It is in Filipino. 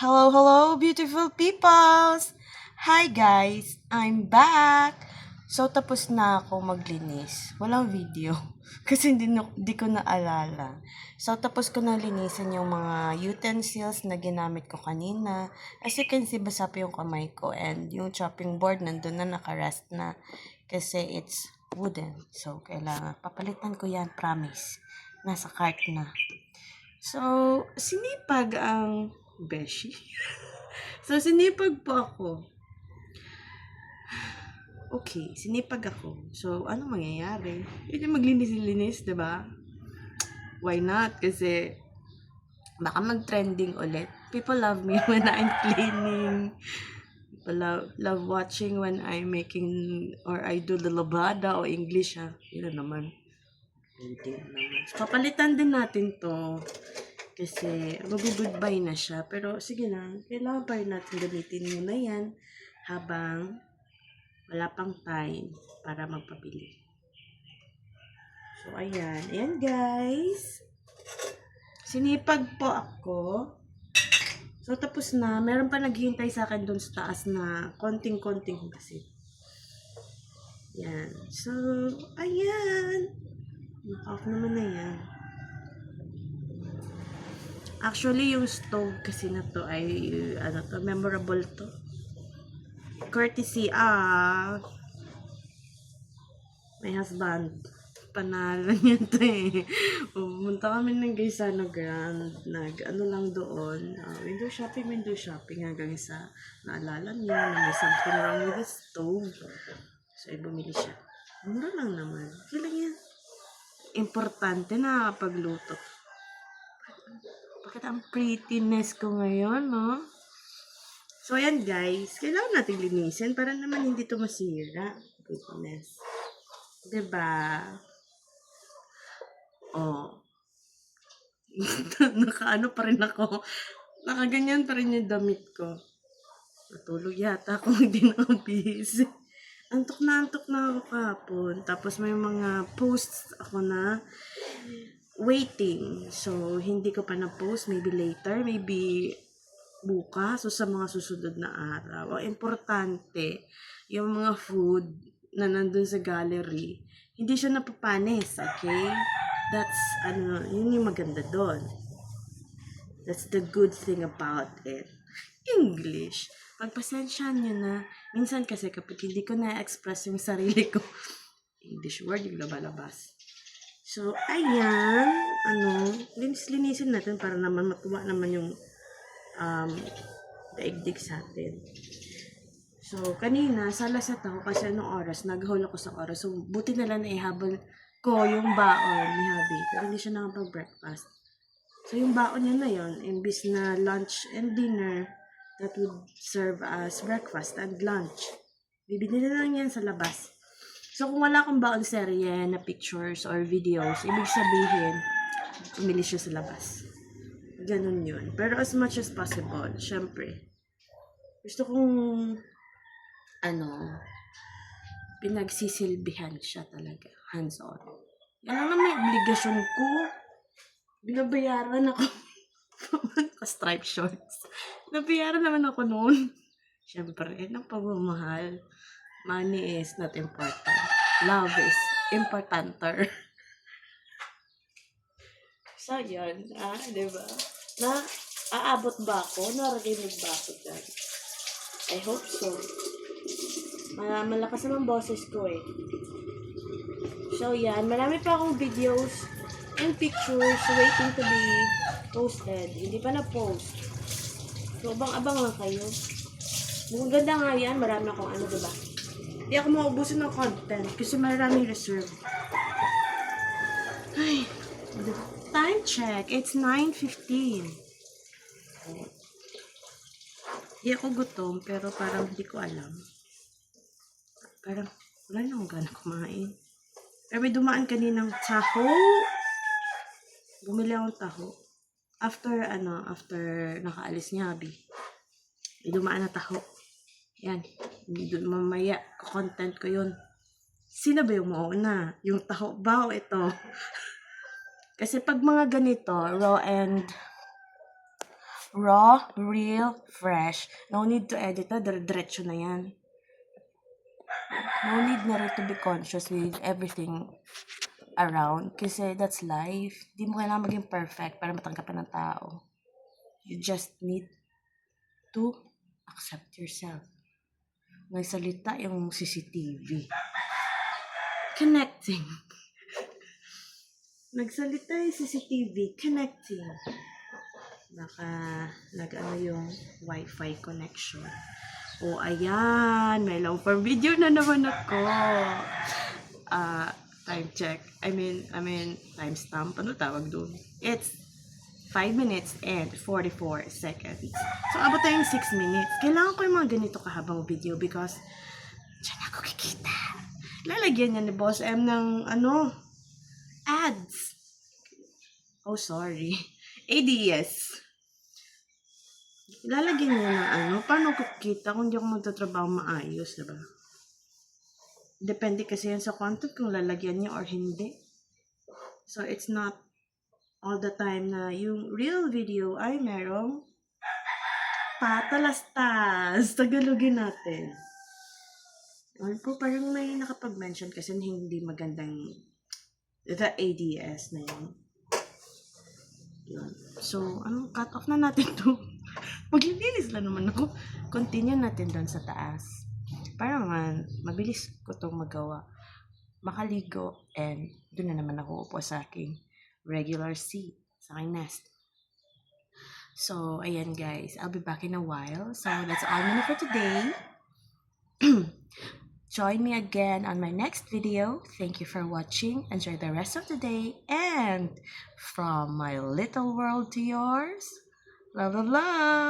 Hello, hello, beautiful peoples! Hi guys, I'm back! So, tapos na ako maglinis. Walang video. Kasi di ko naalala. So, tapos ko na linisan yung mga utensils na ginamit ko kanina. As you can see, basa pa yung kamay ko. And yung chopping board, nandun na nakarest na. Kasi it's wooden. So, kailangan papalitan ko yan, promise. Nasa cart na. So, sinipag ang beshi. So, sinipag po ako. Okay, sinipag ako. So, ano mangyayari? Hindi maglinis-linis, diba? Why not? Kasi, baka mag-trending ulit. People love me when I'm cleaning. People love watching when I'm making, or I do the labada o English, ha. Yun naman. Hindi naman. So, papalitan din natin to. Kasi mag-goodbye na siya. Pero sige na, kailangan pa rin natin gamitin muna yan habang wala pang time para magpabili. So ayan. Ayan guys. Sinipag po ako. So tapos na. Meron pa naghihintay sa akin doon sa taas na konting-konting kasi. Yan. So, ayan. Naka-off naman na yan. Actually, yung stove kasi na to ay, memorable to. Courtesy of my husband. Panalo niya to eh. Pumunta kami ng Gaisano Grand. Ano lang doon. Window shopping hanggang sa naalala niya na may something wrong with the stove. So, ay bumili siya. Mura lang naman. Kailan niya? Importante na pagluto. Bakit ang prettiness ko ngayon, no? So, ayan guys. Kailangan natin linisin para naman hindi to masira. Goodness. Diba? Oh. Nakaano pa rin ako. Nakaganyan pa rin yung damit ko. Natulog yata ako. Hindi na ako busy. Antok na ako kahapon. Tapos may mga posts ako na waiting. So, hindi ko pa na-post. Maybe later. Maybe bukas. So, sa mga susunod na araw. Ang importante, yung mga food na nandun sa gallery, hindi siya napapanis. Okay? That's, yun yung maganda doon. That's the good thing about it. English. Pagpasensyahan nyo na, minsan kasi kapag hindi ko na-express yung sarili ko, English word yung labalabas. So, ayan, linis-linisin natin para naman matuwa naman yung daigdig sa atin. So, kanina, salasat ako kasi anong oras, naghahol ako sa oras. So, buti na lang na ihabol ko yung baon ni Habi. Pero hindi siya nakapag-breakfast. So, yung baon niya na yun, imbis na lunch and dinner, that would serve as breakfast and lunch. Bibili na lang yan sa labas. So, kung wala akong baon serye na pictures or videos, ibig sabihin, pumili siya sa labas. Ganun yun. Pero as much as possible, syempre, gusto kong, pinagsisilbihan siya talaga. Hands-on. Yan lang may obligasyon ko. Binabayaran ako. Striped shorts. Binabayaran naman ako noon. Siyempre, ng pagmamahal. Money is not important. Love is importanter. So, yun. Diba? Aabot ba ako? Narinig ba ako dyan? I hope so. Malakas naman boses ko eh. So, yan. Marami pa akong videos and pictures waiting to be posted. Hindi pa na-post. So, abang-abang lang kayo. Maganda nga yan. Marami akong diba? Hindi ako maubusin ng content kasi maraming reserve. Ay, time check. It's 9:15. Hindi ako gutom pero parang hindi ko alam. Parang wala na akong gana kumain. Pero may dumaan kaninang taho. Bumili akong taho. After nakaalis niya, Habi. May dumaan na taho. Yan. Mamaya, content ko yun. Sino ba yung mauna? Yung taho ba o ito? Kasi pag mga ganito, raw and Raw, real, fresh. No need to edit na, diretso na yan. No need na rin to be conscious with everything around kasi that's life. Di mo kailangan maging perfect para matanggapan ng tao. You just need to accept yourself. Nagsalita yung CCTV. Connecting. Nagsalita yung CCTV. Connecting. Baka nag-ano yung Wi-Fi connection. O, ayan. May long form video na naman ako. Time check. I mean, timestamp. Ano tawag doon? It's 5 minutes and 44 seconds. So, abot tayong 6 minutes. Kailangan ko yung mga ganito kahabang video because dyan ako kikita. Lalagyan niya ni Boss M ng, ads. Oh, sorry. ADS. Lalagyan niya ng paano ko kikita kung di ako magtatrabaho maayos, diba? Depende kasi yan sa content kung lalagyan niya or hindi. So, it's not all the time na yung real video ay merong patalastas. Tagalogin natin. Ano po, parang may nakapag-mention kasi na hindi magandang the ADS na yun. Yun. So, cut off na natin to. Maglilinis lang naman ako. Continue natin doon sa taas. Para naman, mabilis ko itong magawa. Makaligo, and doon na naman ako upo sa aking regular seat, sa aking nest. So, ayan guys, I'll be back in a while. So, that's all muna for today. Join me again on my next video. Thank you for watching. Enjoy the rest of the day. And from my little world to yours, love, love, love.